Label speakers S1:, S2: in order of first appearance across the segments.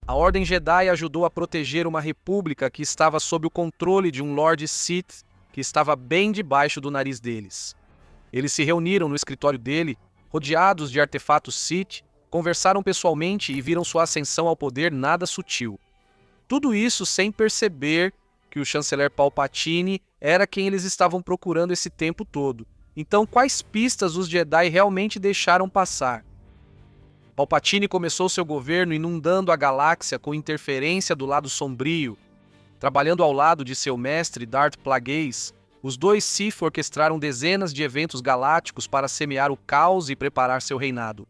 S1: A Ordem Jedi ajudou a proteger uma república que estava sob o controle de um Lord Sith que estava bem debaixo do nariz deles. Eles se reuniram no escritório dele, rodeados de artefatos Sith, conversaram pessoalmente e viram sua ascensão ao poder nada sutil. Tudo isso sem perceber que o chanceler Palpatine era quem eles estavam procurando esse tempo todo. Então, quais pistas os Jedi realmente deixaram passar? Palpatine começou seu governo inundando a galáxia com interferência do lado sombrio. Trabalhando ao lado de seu mestre Darth Plagueis, os dois Sith orquestraram dezenas de eventos galácticos para semear o caos e preparar seu reinado.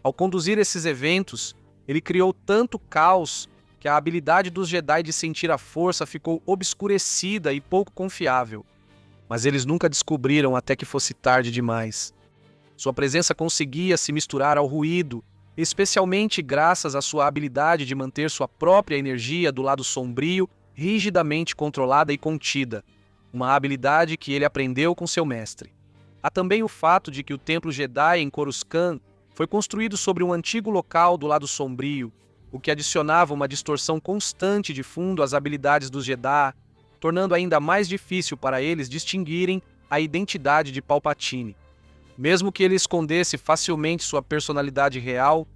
S1: Ao conduzir esses eventos, ele criou tanto caos que a habilidade dos Jedi de sentir a força ficou obscurecida e pouco confiável. Mas eles nunca descobriram até que fosse tarde demais. Sua presença conseguia se misturar ao ruído, especialmente graças à sua habilidade de manter sua própria energia do lado sombrio rigidamente controlada e contida, uma habilidade que ele aprendeu com seu mestre. Há também o fato de que o Templo Jedi em Coruscant foi construído sobre um antigo local do lado sombrio, o que adicionava uma distorção constante de fundo às habilidades dos Jedi, tornando ainda mais difícil para eles distinguirem a identidade de Palpatine. Mesmo que ele escondesse facilmente sua personalidade real,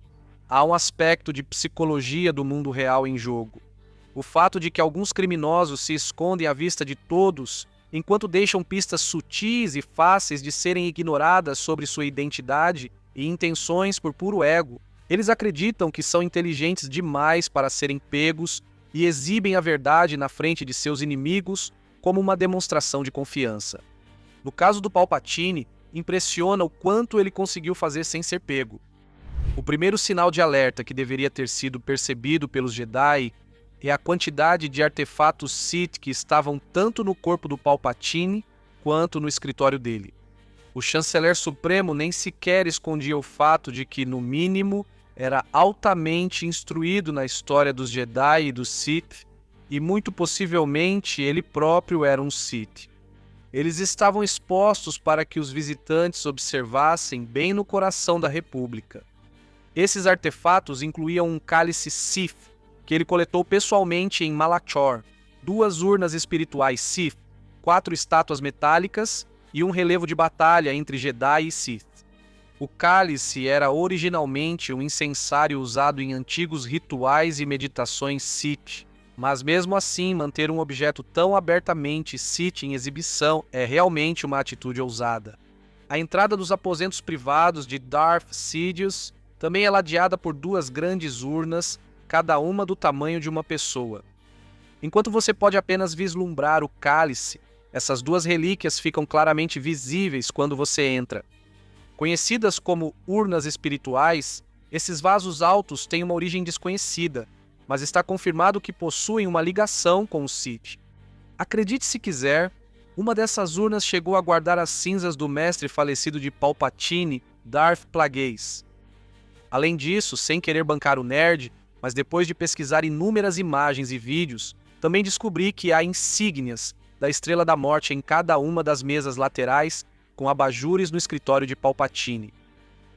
S1: há um aspecto de psicologia do mundo real em jogo. O fato de que alguns criminosos se escondem à vista de todos, enquanto deixam pistas sutis e fáceis de serem ignoradas sobre sua identidade e intenções por puro ego, eles acreditam que são inteligentes demais para serem pegos e exibem a verdade na frente de seus inimigos como uma demonstração de confiança. No caso do Palpatine, impressiona o quanto ele conseguiu fazer sem ser pego. O primeiro sinal de alerta que deveria ter sido percebido pelos Jedi é a quantidade de artefatos Sith que estavam tanto no corpo do Palpatine quanto no escritório dele. O chanceler supremo nem sequer escondia o fato de que, no mínimo, era altamente instruído na história dos Jedi e dos Sith, e muito possivelmente ele próprio era um Sith. Eles estavam expostos para que os visitantes observassem bem no coração da República. Esses artefatos incluíam um cálice Sith, que ele coletou pessoalmente em Malachor, 2 urnas espirituais Sith, 4 estátuas metálicas e um relevo de batalha entre Jedi e Sith. O cálice era originalmente um incensário usado em antigos rituais e meditações Sith, mas mesmo assim manter um objeto tão abertamente Sith em exibição é realmente uma atitude ousada. A entrada dos aposentos privados de Darth Sidious também é ladeada por 2 grandes urnas, cada uma do tamanho de uma pessoa. Enquanto você pode apenas vislumbrar o cálice, essas 2 relíquias ficam claramente visíveis quando você entra. Conhecidas como urnas espirituais, esses vasos altos têm uma origem desconhecida, mas está confirmado que possuem uma ligação com o Sith. Acredite se quiser, uma dessas urnas chegou a guardar as cinzas do mestre falecido de Palpatine, Darth Plagueis. Além disso, sem querer bancar o nerd, mas depois de pesquisar inúmeras imagens e vídeos, também descobri que há insígnias da Estrela da Morte em cada uma das mesas laterais, com abajures no escritório de Palpatine.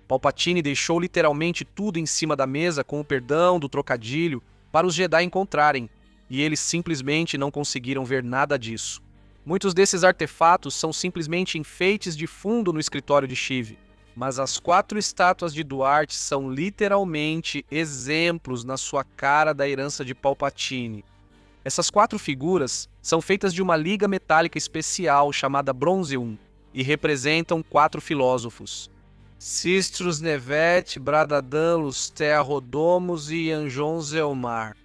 S1: Palpatine deixou literalmente tudo em cima da mesa com o perdão do trocadilho para os Jedi encontrarem, e eles simplesmente não conseguiram ver nada disso. Muitos desses artefatos são simplesmente enfeites de fundo no escritório de Sheev, mas as 4 estátuas de Duarte são literalmente exemplos na sua cara da herança de Palpatine. Essas 4 figuras são feitas de uma liga metálica especial chamada Bronzeum e representam 4 filósofos: Sistrus Nevet, Bradadan, Lustea Rodomos e Yanjon Zelmar.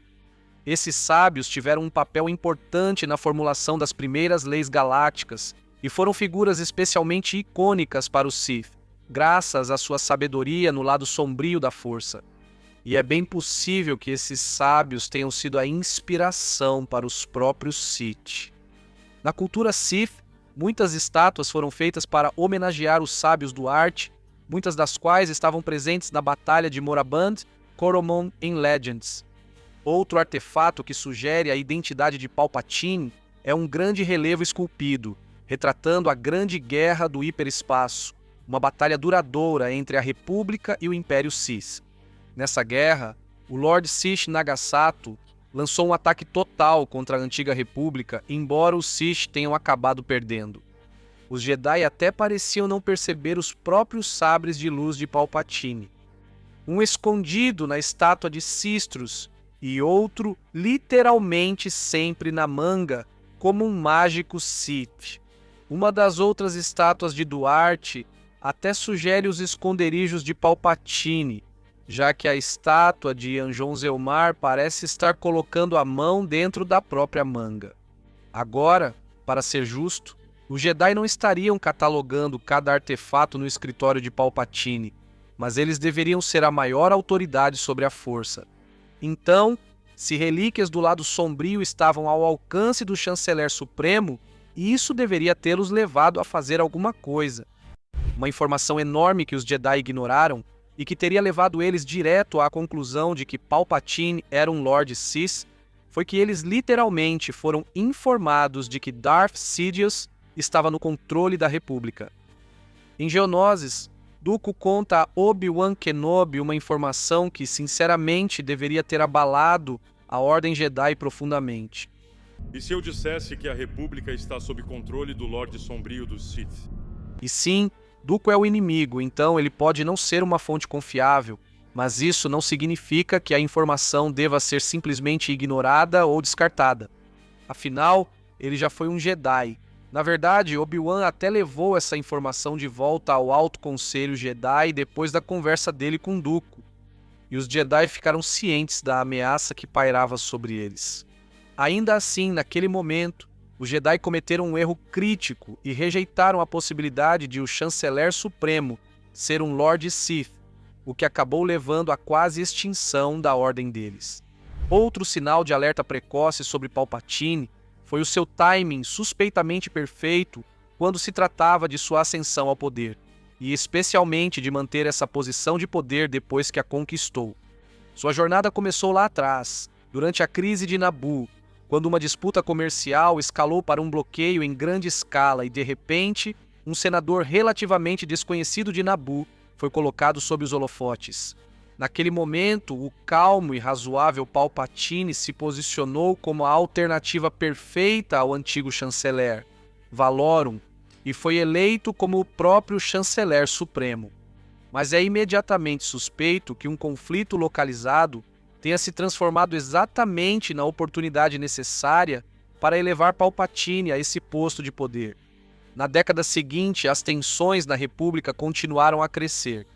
S1: Esses sábios tiveram um papel importante na formulação das primeiras leis galácticas e foram figuras especialmente icônicas para os Sith, graças à sua sabedoria no lado sombrio da força. E é bem possível que esses sábios tenham sido a inspiração para os próprios Sith. Na cultura Sith, muitas estátuas foram feitas para homenagear os sábios do Arte, muitas das quais estavam presentes na Batalha de Moraband, Coromon em Legends. Outro artefato que sugere a identidade de Palpatine é um grande relevo esculpido, retratando a Grande Guerra do Hiperespaço, uma batalha duradoura entre a República e o Império Sith. Nessa guerra, o Lord Sith Nagasato lançou um ataque total contra a antiga república, embora os Sith tenham acabado perdendo. Os Jedi até pareciam não perceber os próprios sabres de luz de Palpatine. Um escondido na estátua de Sistros e outro literalmente sempre na manga, como um mágico Sith. Uma das outras estátuas de Duarte até sugere os esconderijos de Palpatine, já que a estátua de Anjon Zelmar parece estar colocando a mão dentro da própria manga. Agora, para ser justo, os Jedi não estariam catalogando cada artefato no escritório de Palpatine, mas eles deveriam ser a maior autoridade sobre a força. Então, se relíquias do lado sombrio estavam ao alcance do Chanceler Supremo, isso deveria tê-los levado a fazer alguma coisa. Uma informação enorme que os Jedi ignoraram e que teria levado eles direto à conclusão de que Palpatine era um Lord Sith foi que eles literalmente foram informados de que Darth Sidious estava no controle da República. Em Geonosis, Dooku conta a Obi-Wan Kenobi uma informação que, sinceramente, deveria ter abalado a Ordem Jedi profundamente.
S2: E se eu dissesse que a República está sob controle do Lorde Sombrio dos Sith?
S1: E sim, Dooku é o inimigo, então ele pode não ser uma fonte confiável, mas isso não significa que a informação deva ser simplesmente ignorada ou descartada. Afinal, ele já foi um Jedi. Na verdade, Obi-Wan até levou essa informação de volta ao Alto Conselho Jedi depois da conversa dele com Dooku, e os Jedi ficaram cientes da ameaça que pairava sobre eles. Ainda assim, naquele momento, os Jedi cometeram um erro crítico e rejeitaram a possibilidade de o Chanceler Supremo ser um Lord Sith, o que acabou levando à quase extinção da ordem deles. Outro sinal de alerta precoce sobre Palpatine foi o seu timing suspeitamente perfeito quando se tratava de sua ascensão ao poder, e especialmente de manter essa posição de poder depois que a conquistou. Sua jornada começou lá atrás, durante a crise de Naboo, quando uma disputa comercial escalou para um bloqueio em grande escala e, de repente, um senador relativamente desconhecido de Naboo foi colocado sob os holofotes. Naquele momento, o calmo e razoável Palpatine se posicionou como a alternativa perfeita ao antigo chanceler, Valorum, e foi eleito como o próprio Chanceler Supremo. Mas é imediatamente suspeito que um conflito localizado tenha se transformado exatamente na oportunidade necessária para elevar Palpatine a esse posto de poder. Na década seguinte, as tensões na República continuaram a crescer.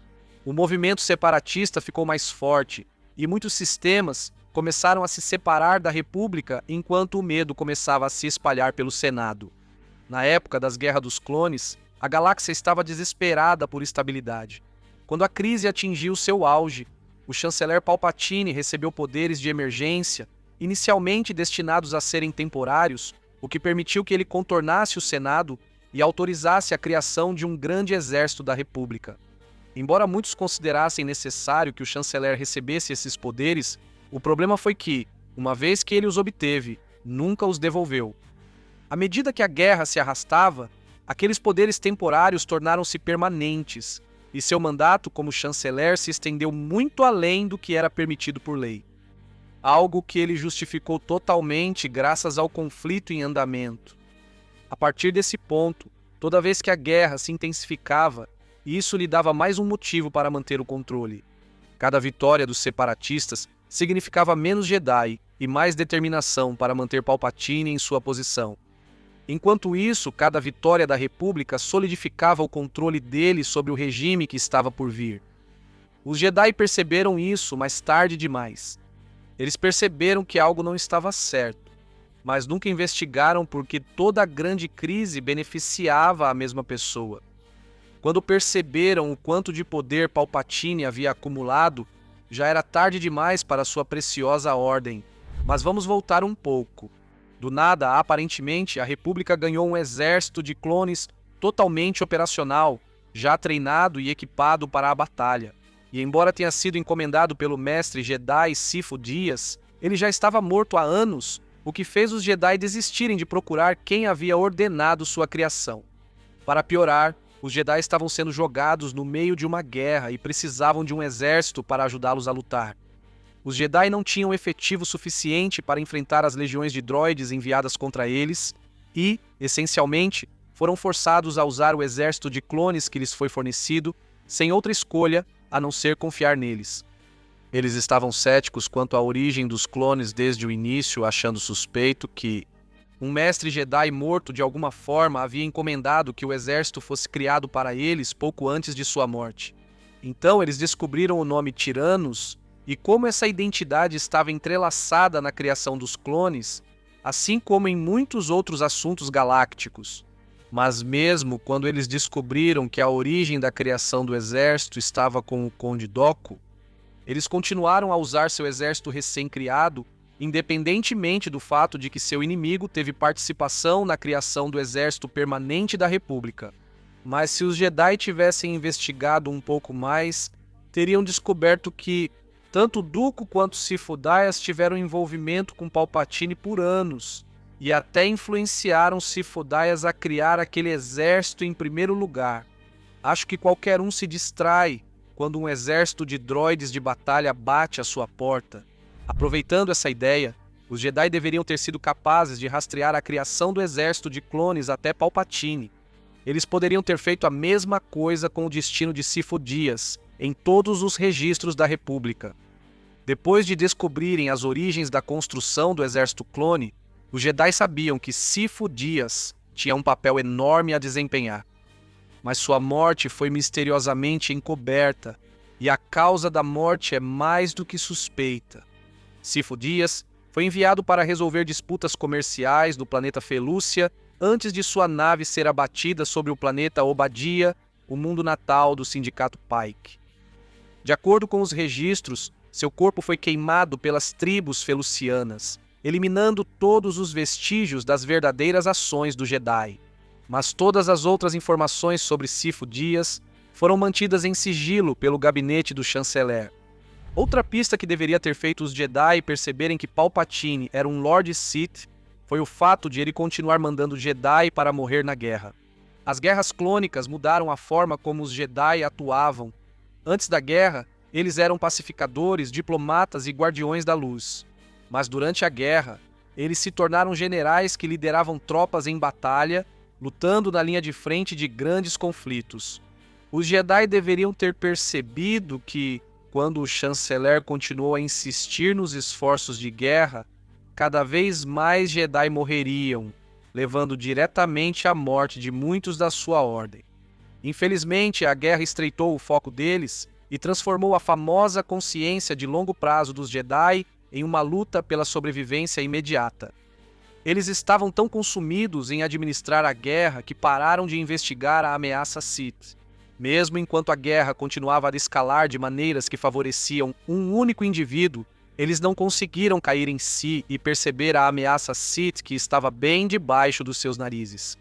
S1: O movimento separatista ficou mais forte e muitos sistemas começaram a se separar da República enquanto o medo começava a se espalhar pelo Senado. Na época das Guerras dos Clones, a galáxia estava desesperada por estabilidade. Quando a crise atingiu seu auge, o chanceler Palpatine recebeu poderes de emergência, inicialmente destinados a serem temporários, o que permitiu que ele contornasse o Senado e autorizasse a criação de um grande exército da República. Embora muitos considerassem necessário que o chanceler recebesse esses poderes, o problema foi que, uma vez que ele os obteve, nunca os devolveu. À medida que a guerra se arrastava, aqueles poderes temporários tornaram-se permanentes, e seu mandato como chanceler se estendeu muito além do que era permitido por lei. Algo que ele justificou totalmente graças ao conflito em andamento. A partir desse ponto, toda vez que a guerra se intensificava, isso lhe dava mais um motivo para manter o controle. Cada vitória dos separatistas significava menos Jedi e mais determinação para manter Palpatine em sua posição. Enquanto isso, cada vitória da República solidificava o controle dele sobre o regime que estava por vir. Os Jedi perceberam isso mais tarde demais. Eles perceberam que algo não estava certo, mas nunca investigaram porque toda a grande crise beneficiava a mesma pessoa. Quando perceberam o quanto de poder Palpatine havia acumulado, já era tarde demais para sua preciosa ordem. Mas vamos voltar um pouco. Do nada, aparentemente, a República ganhou um exército de clones totalmente operacional, já treinado e equipado para a batalha. E embora tenha sido encomendado pelo mestre Jedi Sifo Dyas, ele já estava morto há anos, o que fez os Jedi desistirem de procurar quem havia ordenado sua criação. Para piorar, os Jedi estavam sendo jogados no meio de uma guerra e precisavam de um exército para ajudá-los a lutar. Os Jedi não tinham efetivo suficiente para enfrentar as legiões de droides enviadas contra eles e, essencialmente, foram forçados a usar o exército de clones que lhes foi fornecido, sem outra escolha a não ser confiar neles. Eles estavam céticos quanto à origem dos clones desde o início, achando suspeito que um mestre Jedi morto de alguma forma havia encomendado que o exército fosse criado para eles pouco antes de sua morte. Então eles descobriram o nome Tiranos e como essa identidade estava entrelaçada na criação dos clones, assim como em muitos outros assuntos galácticos. Mas mesmo quando eles descobriram que a origem da criação do exército estava com o Conde Dooku, eles continuaram a usar seu exército recém-criado, independentemente do fato de que seu inimigo teve participação na criação do exército permanente da República. Mas se os Jedi tivessem investigado um pouco mais, teriam descoberto que tanto Dooku quanto Sifo Dyas tiveram envolvimento com Palpatine por anos, e até influenciaram Sifo Dyas a criar aquele exército em primeiro lugar. Acho que qualquer um se distrai quando um exército de droides de batalha bate à sua porta. Aproveitando essa ideia, os Jedi deveriam ter sido capazes de rastrear a criação do exército de clones até Palpatine. Eles poderiam ter feito a mesma coisa com o destino de Sifo Dyas, em todos os registros da República. Depois de descobrirem as origens da construção do exército clone, os Jedi sabiam que Sifo Dyas tinha um papel enorme a desempenhar. Mas sua morte foi misteriosamente encoberta, e a causa da morte é mais do que suspeita. Sifo Dyas foi enviado para resolver disputas comerciais do planeta Felúcia antes de sua nave ser abatida sobre o planeta Obadia, o mundo natal do Sindicato Pike. De acordo com os registros, seu corpo foi queimado pelas tribos felucianas, eliminando todos os vestígios das verdadeiras ações do Jedi. Mas todas as outras informações sobre Sifo Dyas foram mantidas em sigilo pelo gabinete do chanceler. Outra pista que deveria ter feito os Jedi perceberem que Palpatine era um Lord Sith foi o fato de ele continuar mandando Jedi para morrer na guerra. As guerras clônicas mudaram a forma como os Jedi atuavam. Antes da guerra, eles eram pacificadores, diplomatas e guardiões da luz. Mas durante a guerra, eles se tornaram generais que lideravam tropas em batalha, lutando na linha de frente de grandes conflitos. Os Jedi deveriam ter percebido que, quando o chanceler continuou a insistir nos esforços de guerra, cada vez mais Jedi morreriam, levando diretamente à morte de muitos da sua ordem. Infelizmente, a guerra estreitou o foco deles e transformou a famosa consciência de longo prazo dos Jedi em uma luta pela sobrevivência imediata. Eles estavam tão consumidos em administrar a guerra que pararam de investigar a ameaça Sith. Mesmo enquanto a guerra continuava a escalar de maneiras que favoreciam um único indivíduo, eles não conseguiram cair em si e perceber a ameaça Sith que estava bem debaixo dos seus narizes.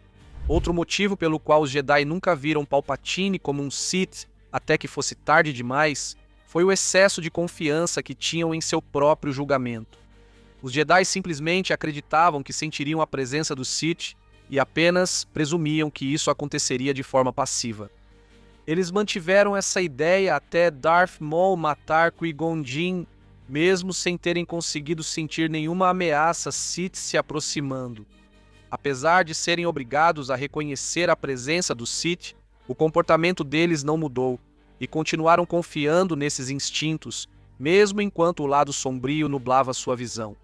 S1: Outro motivo pelo qual os Jedi nunca viram Palpatine como um Sith até que fosse tarde demais foi o excesso de confiança que tinham em seu próprio julgamento. Os Jedi simplesmente acreditavam que sentiriam a presença do Sith e apenas presumiam que isso aconteceria de forma passiva. Eles mantiveram essa ideia até Darth Maul matar Qui-Gon Jinn, mesmo sem terem conseguido sentir nenhuma ameaça Sith se aproximando. Apesar de serem obrigados a reconhecer a presença do Sith, o comportamento deles não mudou e continuaram confiando nesses instintos, mesmo enquanto o lado sombrio nublava sua visão.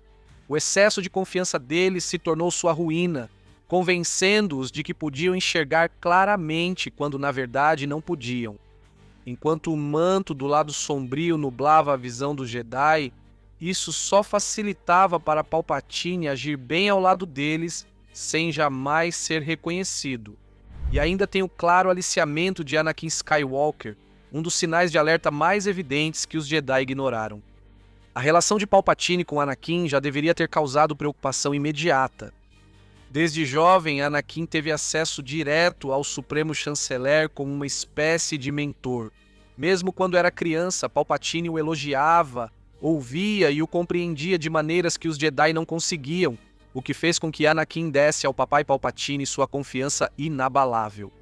S1: O excesso de confiança deles se tornou sua ruína, convencendo-os de que podiam enxergar claramente quando na verdade não podiam. Enquanto o manto do lado sombrio nublava a visão dos Jedi, isso só facilitava para Palpatine agir bem ao lado deles sem jamais ser reconhecido. E ainda tem o claro aliciamento de Anakin Skywalker, um dos sinais de alerta mais evidentes que os Jedi ignoraram. A relação de Palpatine com Anakin já deveria ter causado preocupação imediata. Desde jovem, Anakin teve acesso direto ao Supremo Chanceler como uma espécie de mentor. Mesmo quando era criança, Palpatine o elogiava, ouvia e o compreendia de maneiras que os Jedi não conseguiam, o que fez com que Anakin desse ao papai Palpatine sua confiança inabalável.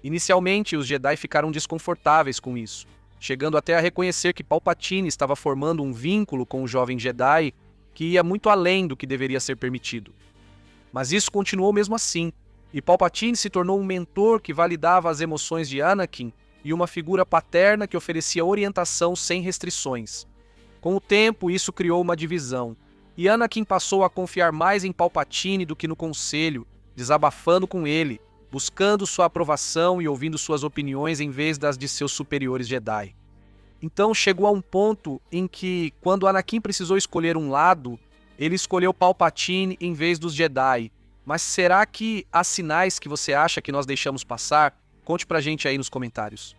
S1: Inicialmente, os Jedi ficaram desconfortáveis com isso, chegando até a reconhecer que Palpatine estava formando um vínculo com o jovem Jedi que ia muito além do que deveria ser permitido. Mas isso continuou mesmo assim, e Palpatine se tornou um mentor que validava as emoções de Anakin e uma figura paterna que oferecia orientação sem restrições. Com o tempo, isso criou uma divisão, e Anakin passou a confiar mais em Palpatine do que no Conselho, desabafando com ele, buscando sua aprovação e ouvindo suas opiniões em vez das de seus superiores Jedi. Então chegou a um ponto em que, quando Anakin precisou escolher um lado, ele escolheu Palpatine em vez dos Jedi. Mas será que há sinais que você acha que nós deixamos passar? Conte pra gente aí nos comentários.